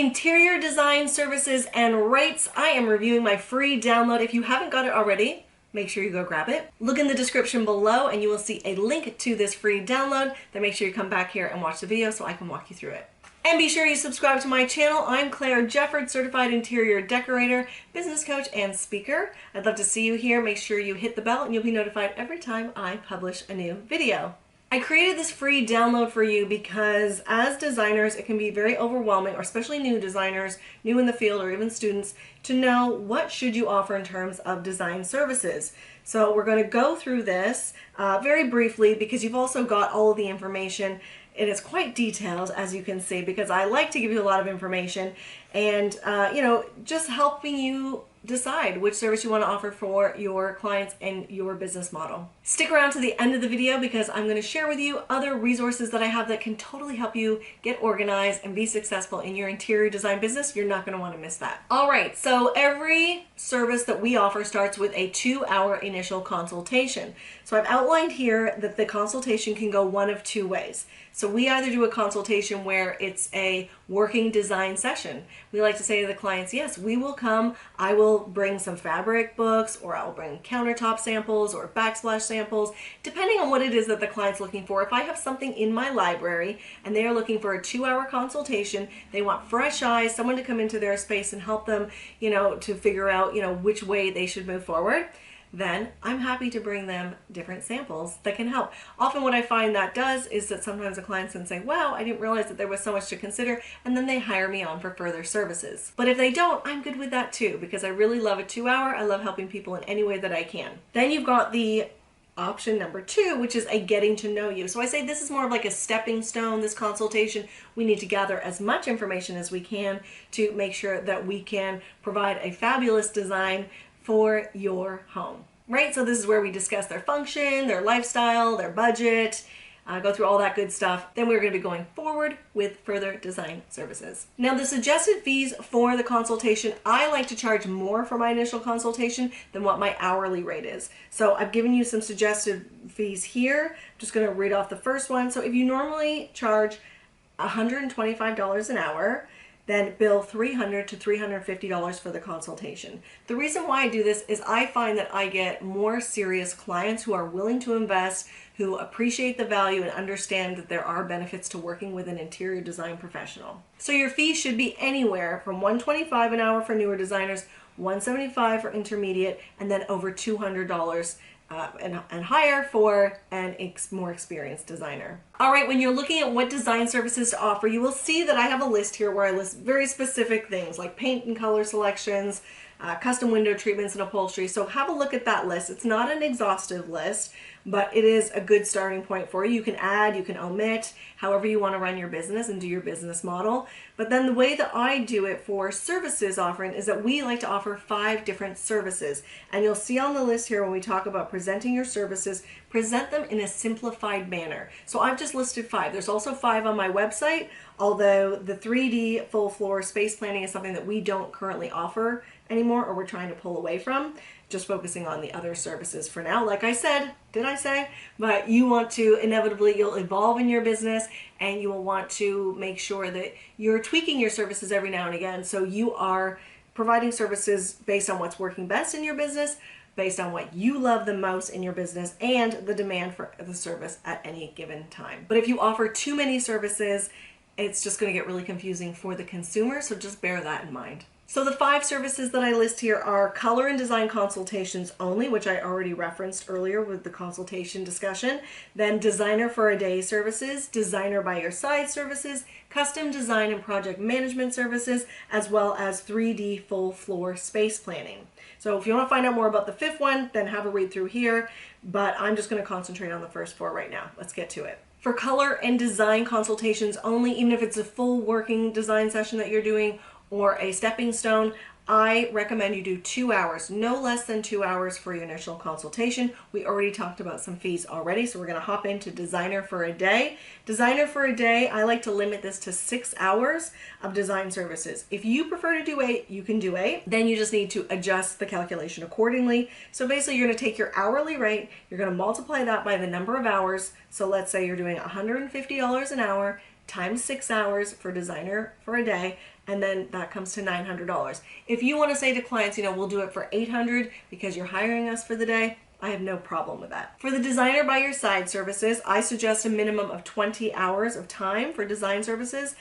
interior design services and rates, I am reviewing my free download. If you haven't got it already, make sure you go grab it. Look in the description below and you will see a link to this free download. Then make sure you come back here and watch the video so I can walk you through it. And be sure you subscribe to my channel. I'm Claire Jefford, certified interior decorator, business coach, and speaker. I'd love to see you here. Make sure you hit the bell and you'll be notified every time I publish a new video. I created this free download for you because as designers, it can be very overwhelming, or especially new designers, new in the field, or even students, to know what should you offer in terms of design services. So we're going to go through this very briefly because you've also got all of the information. It is quite detailed, as you can see, because I like to give you a lot of information and, just helping you decide which service you want to offer for your clients and your business model. Stick around to the end of the video because I'm going to share with you other resources that I have that can totally help you get organized and be successful in your interior design business. You're not going to want to miss that. All right, so every service that we offer starts with a 2-hour initial consultation. So I've outlined here that the consultation can go one of two ways. So we either do a consultation where it's a working design session. We like to say to the clients, yes, we will come, I will bring some fabric books, or I'll bring countertop samples or backsplash samples, depending on what it is that the client's looking for. If I have something in my library and they are looking for a 2-hour consultation, they want fresh eyes, someone to come into their space and help them, to figure out, which way they should move forward, then I'm happy to bring them different samples that can help. Often what I find that does is that sometimes the clients can say, wow, I didn't realize that there was so much to consider, and then they hire me on for further services. But if they don't, I'm good with that too, because I really love a 2-hour. I love helping people in any way that I can. Then you've got the option number 2, which is a getting to know you. So I say this is more of like a stepping stone, this consultation. We need to gather as much information as we can to make sure that we can provide a fabulous design for your home, right? So this is where we discuss their function, their lifestyle, their budget, go through all that good stuff. Then we're going to be going forward with further design services. Now the suggested fees for the consultation, I like to charge more for my initial consultation than what my hourly rate is. So I've given you some suggested fees here. I'm just going to read off the first one. So if you normally charge $125 an hour, then bill $300 to $350 for the consultation. The reason why I do this is I find that I get more serious clients who are willing to invest, who appreciate the value and understand that there are benefits to working with an interior design professional. So your fee should be anywhere from $125 an hour for newer designers, $175 for intermediate, and then over $200 and higher for an more experienced designer. All right, when you're looking at what design services to offer, you will see that I have a list here where I list very specific things like paint and color selections, custom window treatments and upholstery. So have a look at that list. It's not an exhaustive list, but it is a good starting point for you. You can add, you can omit, however you want to run your business and do your business model. But then the way that I do it for services offering is that we like to offer 5 different services. And you'll see on the list here when we talk about presenting your services, present them in a simplified manner. So I've just listed 5. There's also 5 on my website, although the 3D full floor space planning is something that we don't currently offer anymore, or we're trying to pull away from, just focusing on the other services for now. Like I said, did I say? But you want to, inevitably, you'll evolve in your business and you will want to make sure that you're tweaking your services every now and again. So you are providing services based on what's working best in your business, based on what you love the most in your business and the demand for the service at any given time. But if you offer too many services, it's just going to get really confusing for the consumer. So just bear that in mind. So the 5 services that I list here are color and design consultations only, which I already referenced earlier with the consultation discussion. Then designer for a day services, designer by your side services, custom design and project management services, as well as 3D full floor space planning. So if you want to find out more about the 5th one, then have a read through here, but I'm just going to concentrate on the first 4 right now. Let's get to it. For color and design consultations only, even if it's a full working design session that you're doing, or a stepping stone, I recommend you do 2 hours, no less than 2 hours for your initial consultation. We already talked about some fees already, so we're going to hop into designer for a day. Designer for a day, I like to limit this to 6 hours of design services. If you prefer to do 8, you can do 8. Then you just need to adjust the calculation accordingly. So basically you're going to take your hourly rate, you're going to multiply that by the number of hours. So let's say you're doing $150 an hour times 6 hours for designer for a day, and then that comes to $900. If you want to say to clients, we'll do it for $800 because you're hiring us for the day, I have no problem with that. For the designer by your side services, I suggest a minimum of 20 hours of time for design services.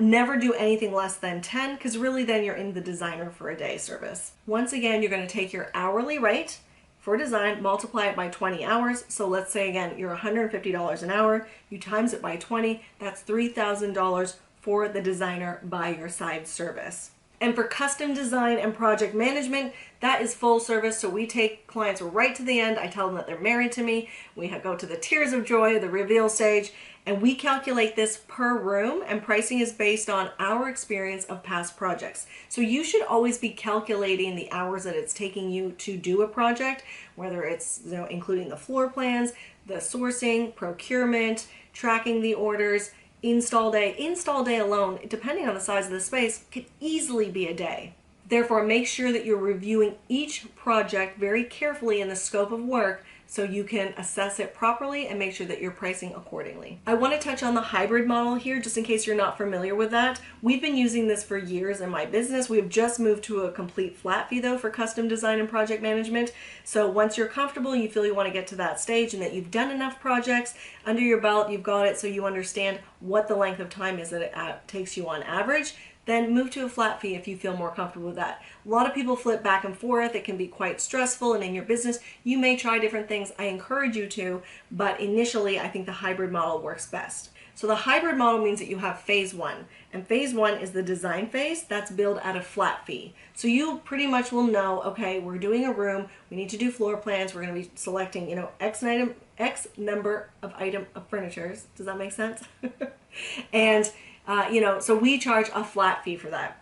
Never do anything less than 10, because really then you're in the designer for a day service. Once again, you're going to take your hourly rate for design, multiply it by 20 hours. So let's say again, you're $150 an hour, you times it by 20, that's $3,000 for the designer by your side service. And for custom design and project management, that is full service. So we take clients right to the end. I tell them that they're married to me. We go to the tears of joy, the reveal stage, and we calculate this per room, and pricing is based on our experience of past projects. So you should always be calculating the hours that it's taking you to do a project, whether it's including the floor plans, the sourcing, procurement, tracking the orders, install day. Install day alone, depending on the size of the space, could easily be a day. Therefore, make sure that you're reviewing each project very carefully in the scope of work so you can assess it properly and make sure that you're pricing accordingly. I want to touch on the hybrid model here, just in case you're not familiar with that. We've been using this for years in my business. We've just moved to a complete flat fee though for custom design and project management. So once you're comfortable, you feel you want to get to that stage and that you've done enough projects under your belt, you've got it so you understand what the length of time is that it takes you on average, then move to a flat fee if you feel more comfortable with that. A lot of people flip back and forth. It can be quite stressful, and in your business, you may try different things. I encourage you to, but initially, I think the hybrid model works best. So the hybrid model means that you have phase one, and phase one is the design phase. That's billed at a flat fee. So you pretty much will know, okay, we're doing a room, we need to do floor plans, we're going to be selecting, X number of furnitures. Does that make sense? And so we charge a flat fee for that.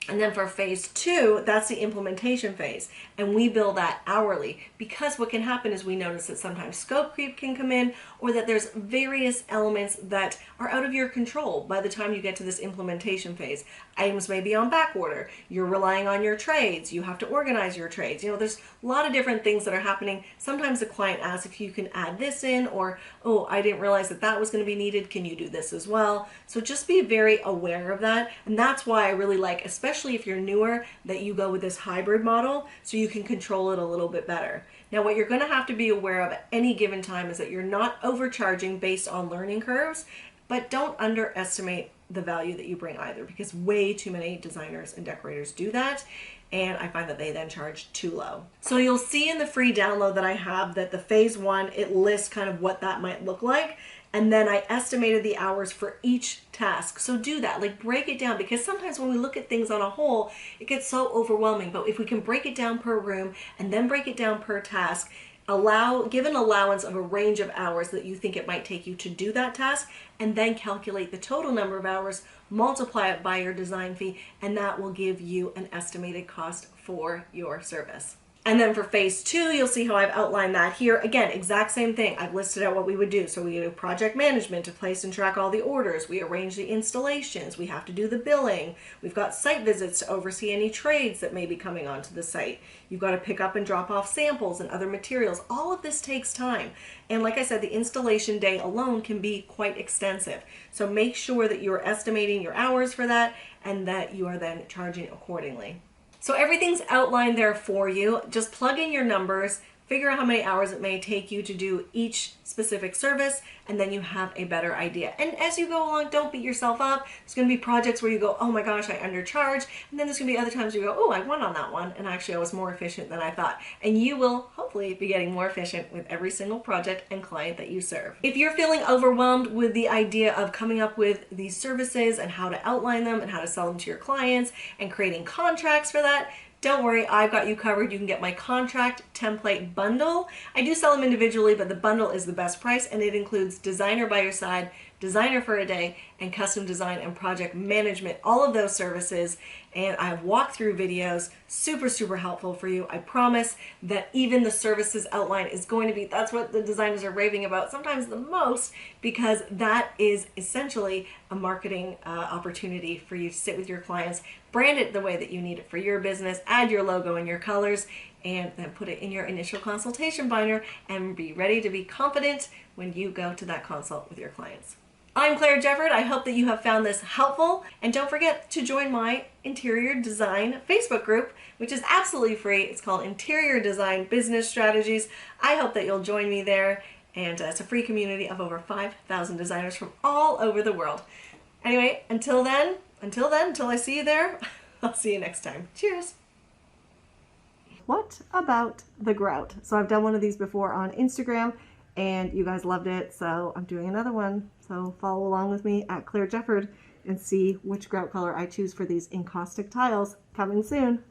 And then for phase two, that's the implementation phase. And we bill that hourly, because what can happen is we notice that sometimes scope creep can come in, or that there's various elements that are out of your control by the time you get to this implementation phase. Items may be on back order. You're relying on your trades. You have to organize your trades. There's a lot of different things that are happening. Sometimes the client asks if you can add this in, or, oh, I didn't realize that was going to be needed. Can you do this as well? So just be very aware of that. And that's why I really like, especially if you're newer, that you go with this hybrid model so you can control it a little bit better. Now, what you're going to have to be aware of at any given time is that you're not overcharging based on learning curves, but don't underestimate the value that you bring either, because way too many designers and decorators do that, and I find that they then charge too low. So you'll see in the free download that I have that the phase one, it lists kind of what that might look like, and then I estimated the hours for each task. So do that, like break it down, because sometimes when we look at things on a whole, it gets so overwhelming. But if we can break it down per room and then break it down per task, give an allowance of a range of hours that you think it might take you to do that task, and then calculate the total number of hours, multiply it by your design fee, and that will give you an estimated cost for your service. And then for phase two, you'll see how I've outlined that here. Again, exact same thing. I've listed out what we would do. So we do project management to place and track all the orders. We arrange the installations. We have to do the billing. We've got site visits to oversee any trades that may be coming onto the site. You've got to pick up and drop off samples and other materials. All of this takes time. And like I said, the installation day alone can be quite extensive. So make sure that you're estimating your hours for that and that you are then charging accordingly. So everything's outlined there for you. Just plug in your numbers, figure out how many hours it may take you to do each specific service, and then you have a better idea. And as you go along, don't beat yourself up. There's going to be projects where you go, oh my gosh, I undercharged. And then there's going to be other times where you go, oh, I won on that one, and actually I was more efficient than I thought. And you will hopefully be getting more efficient with every single project and client that you serve. If you're feeling overwhelmed with the idea of coming up with these services and how to outline them and how to sell them to your clients and creating contracts for that, don't worry, I've got you covered. You can get my contract template bundle. I do sell them individually, but the bundle is the best price, and it includes designer by your side, designer for a day, and custom design and project management, all of those services. And I have walkthrough videos, super, super helpful for you. I promise that even the services outline is going to be, that's what the designers are raving about, sometimes the most, because that is essentially a marketing opportunity for you to sit with your clients, brand it the way that you need it for your business, add your logo and your colors, and then put it in your initial consultation binder and be ready to be confident when you go to that consult with your clients. I'm Claire Jefford. I hope that you have found this helpful, and don't forget to join my interior design Facebook group, which is absolutely free. It's called Interior Design Business Strategies. I hope that you'll join me there, and it's a free community of over 5,000 designers from all over the world. Anyway, until I see you there, I'll see you next time. Cheers. What about the grout? So I've done one of these before on Instagram and you guys loved it, so I'm doing another one. So follow along with me at Claire Jefford and see which grout color I choose for these encaustic tiles. Coming soon.